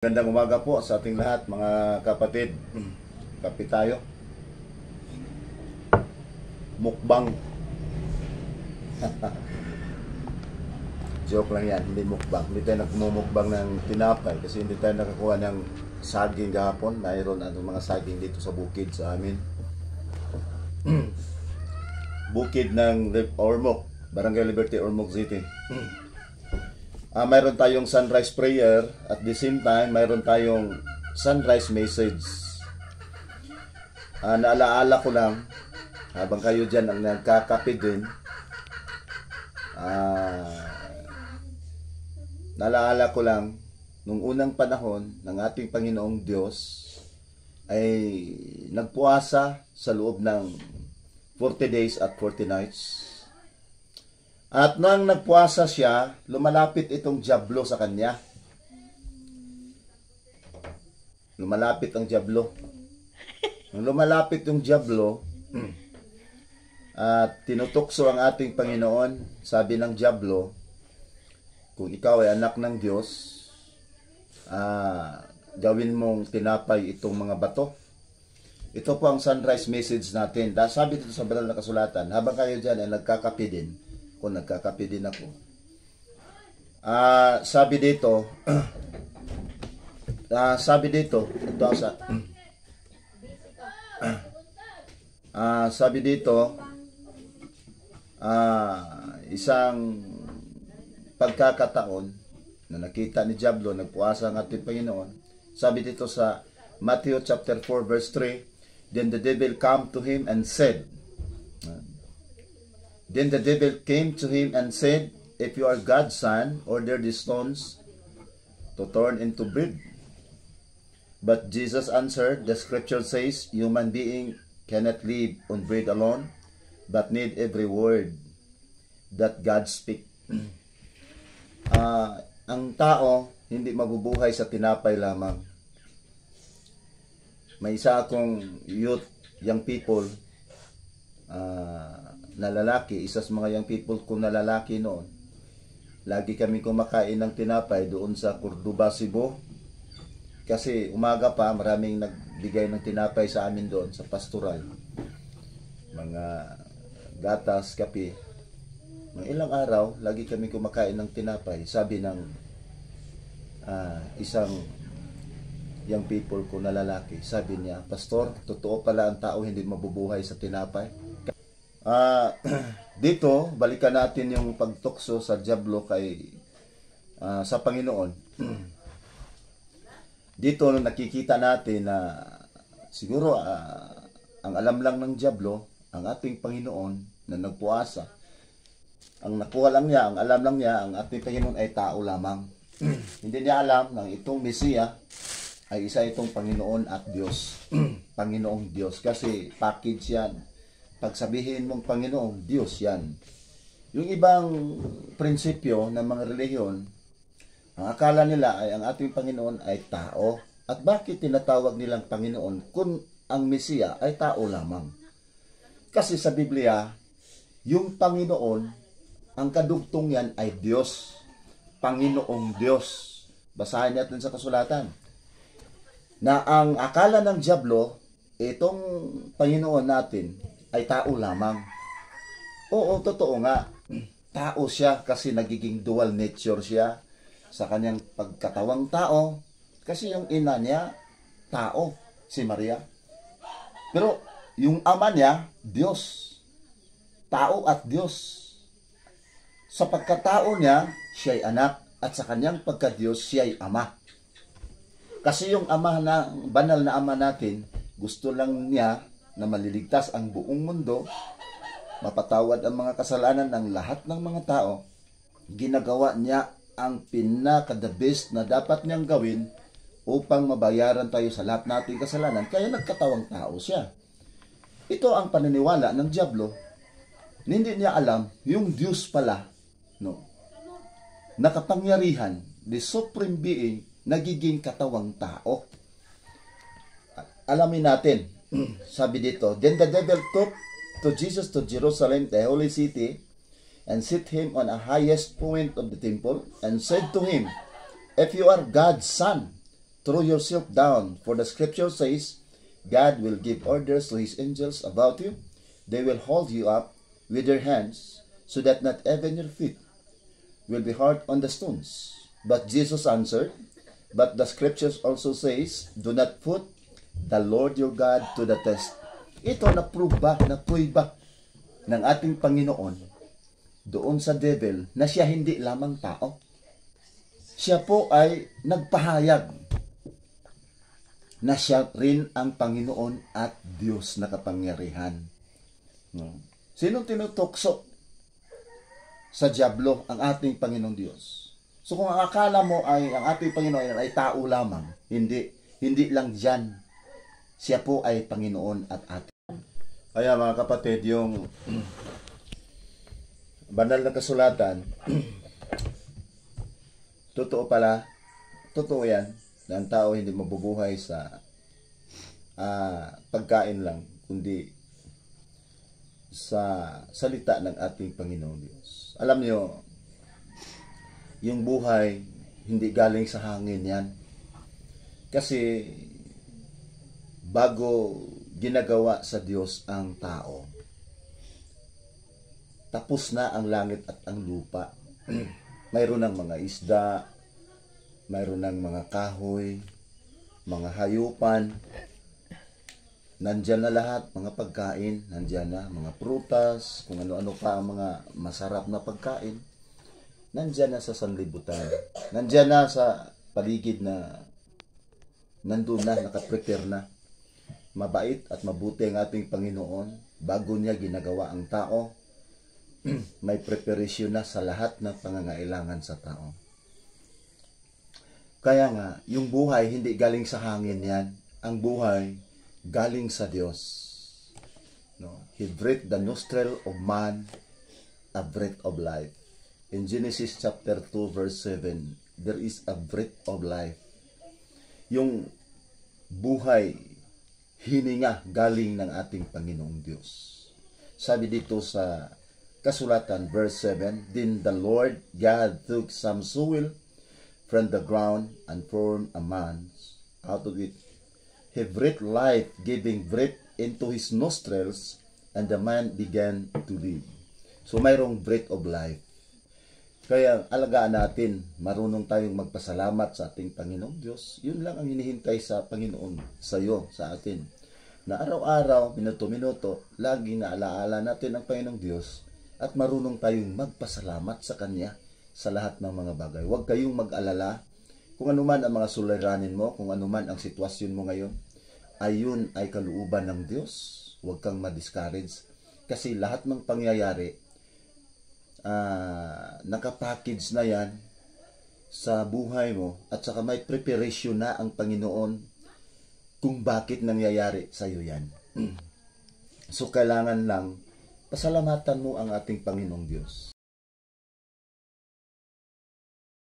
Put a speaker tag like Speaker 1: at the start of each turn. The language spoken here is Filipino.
Speaker 1: Magandang umaga po sa ating lahat, mga kapatid. Kape tayo. Mukbang. Joke lang yan, hindi mukbang. Hindi tayo nagmumukbang ng tinapay kasi hindi tayo nakakuha ng saging kahapon. Mayroon ang mga saging dito sa bukid sa amin. Bukid ng Ormoc, Barangay Liberty, Ormoc City. Mayroon tayong sunrise prayer at the same time mayroon tayong sunrise message. Naalaala ko lang habang kayo dyan ang nagkakape din, naalaala ko lang nung unang panahon ng ating Panginoong Diyos ay nagpuasa sa loob ng 40 days at 40 nights. At nang nagpuasa siya, lumalapit itong dyablo sa kanya. Lumalapit ang dyablo. Nang lumalapit yung dyablo, at tinutokso ang ating Panginoon, sabi ng dyablo, kung ikaw ay anak ng Diyos, gawin mong tinapay itong mga bato. Ito po ang sunrise message natin. Sabi dito sa banal na kasulatan, habang kayo dyan ay nagkakape din, kung nagkakape din ako. Sabi dito, ito sabi dito, isang pagkakataon na nakita ni Diablo, nagpuasa ang ating Panginoon. Sabi dito sa Matthew chapter 4 verse 3, Then the devil came to him and said, If you are God's son, order the stones to turn into bread. But Jesus answered, the scripture says, human being cannot live on bread alone, but need every word that God speak. Ang tao hindi mabubuhay sa tinapay lamang. May isa akong youth, young people, na lalaki, isa sa mga young people ko na lalaki noon. Lagi kami kumakain ng tinapay doon sa Cordoba, Cebu. Kasi umaga pa, maraming nagbigay ng tinapay sa amin doon sa pastoral. Mga gatas, kape. Mga ilang araw, lagi kami kumakain ng tinapay. Sabi ng isang young people ko na lalaki, sabi niya, Pastor, totoo pala ang tao hindi mabubuhay sa tinapay. Dito, balikan natin yung pagtukso sa dyablo sa Panginoon. Dito nakikita natin na siguro ang alam lang ng dyablo, ang ating Panginoon na nagpuasa. Ang nakuha lang niya, ang alam lang niya, ang ating Panginoon ay tao lamang. Hindi niya alam na itong Mesiya ay isa itong Panginoon at Diyos. Panginoong Diyos. Kasi package yan. Pag sabihin mong Panginoong Diyos, yan. Yung ibang prinsipyo ng mga relihiyon, ang akala nila ay ang ating Panginoon ay tao. At bakit tinatawag nilang Panginoon kung ang Mesiya ay tao lamang? Kasi sa Biblia, yung Panginoon, ang kadugtong yan ay Diyos. Panginoong Diyos. Basahin natin sa kasulatan. Na ang akala ng dyablo, itong Panginoon natin, ay tao lamang. Oo, totoo nga. Tao siya kasi nagiging dual nature siya sa kanyang pagkatawang tao. Kasi yung ina niya, tao, si Maria. Pero yung ama niya, Diyos. Tao at Diyos. Sa pagkatao niya, siya'y anak. At sa kanyang pagka-Diyos, siya'y ama. Kasi yung ama na, banal na ama natin, gusto lang niya na maliligtas ang buong mundo, mapatawad ang mga kasalanan ng lahat ng mga tao. Ginagawa niya ang pinaka-the best na dapat niyang gawin upang mabayaran tayo sa lahat nating kasalanan. Kaya nagkatawang tao siya. Ito ang paniniwala ng dyablo. Hindi niya alam yung Diyos pala, no, nakapangyarihan, the supreme being, nagiging katawang tao. Alamin natin. Sabi dito, Then the devil took to Jesus to Jerusalem, the holy city, and set him on a highest point of the temple, and said to him, If you are God's son, throw yourself down, for the scripture says, God will give orders to his angels about you. They will hold you up with their hands, so that not even your feet will be hurt on the stones. But Jesus answered, but the scriptures also says, do not put the Lord your God to the test. Ito na prueba ng ating Panginoon doon sa devil na siya hindi lamang tao. Siya po ay nagpahayag na siya rin ang Panginoon at Diyos na kapangyarihan. Sinong tinutokso sa diablo? Ang ating Panginoong Diyos. So kung ang akala mo ay ang ating Panginoon ay tao lamang, hindi lang diyan. Siya po ay Panginoon at ating. Kaya mga kapatid, yung banal na kasulatan, totoo yan, na ang tao hindi mabubuhay sa pagkain lang, kundi sa salita ng ating Panginoong Diyos. Alam niyo, yung buhay, hindi galing sa hangin yan. Kasi, bago ginagawa sa Diyos ang tao, tapos na ang langit at ang lupa. Mayroon ng mga isda, mayroon ng mga kahoy, mga hayupan, nandyan na lahat, mga pagkain, nandyan na, mga prutas, kung ano-ano pa ang mga masarap na pagkain, nandyan na sa sanlibutan, nandyan na sa paligid na nandun na, nakaprepare na. Mabait at mabuti ang ating Panginoon, bago niya ginagawa ang tao, may preparation na sa lahat ng pangangailangan sa tao. Kaya nga, yung buhay hindi galing sa hangin yan. Ang buhay galing sa Diyos. No? He breathed the nostril of man a breath of life. In Genesis chapter 2 verse 7, there is a breath of life. Yung buhay, hininga galing ng ating Panginoong Diyos. Sabi dito sa kasulatan, verse 7, then the Lord God took some soil from the ground and formed a man out of it. He breathed life, giving breath into his nostrils, and the man began to live. So mayroong breath of life. Kaya alagaan natin, marunong tayong magpasalamat sa ating Panginoong Diyos. Yun lang ang hinihintay sa Panginoon, sa iyo, sa atin. Na araw-araw, minuto-minuto, laging naalaala natin ang Panginoong Diyos at marunong tayong magpasalamat sa Kanya sa lahat ng mga bagay. Huwag kayong mag-alala kung anuman ang mga suliranin mo, kung anuman ang sitwasyon mo ngayon, ayun ay kalooban ng Diyos. Huwag kang ma-discourage kasi lahat ng pangyayari, nakapackage na yan sa buhay mo at saka may preparation na ang Panginoon kung bakit nangyayari sa iyo yan. So kailangan lang pasalamatan mo ang ating Panginoong Diyos.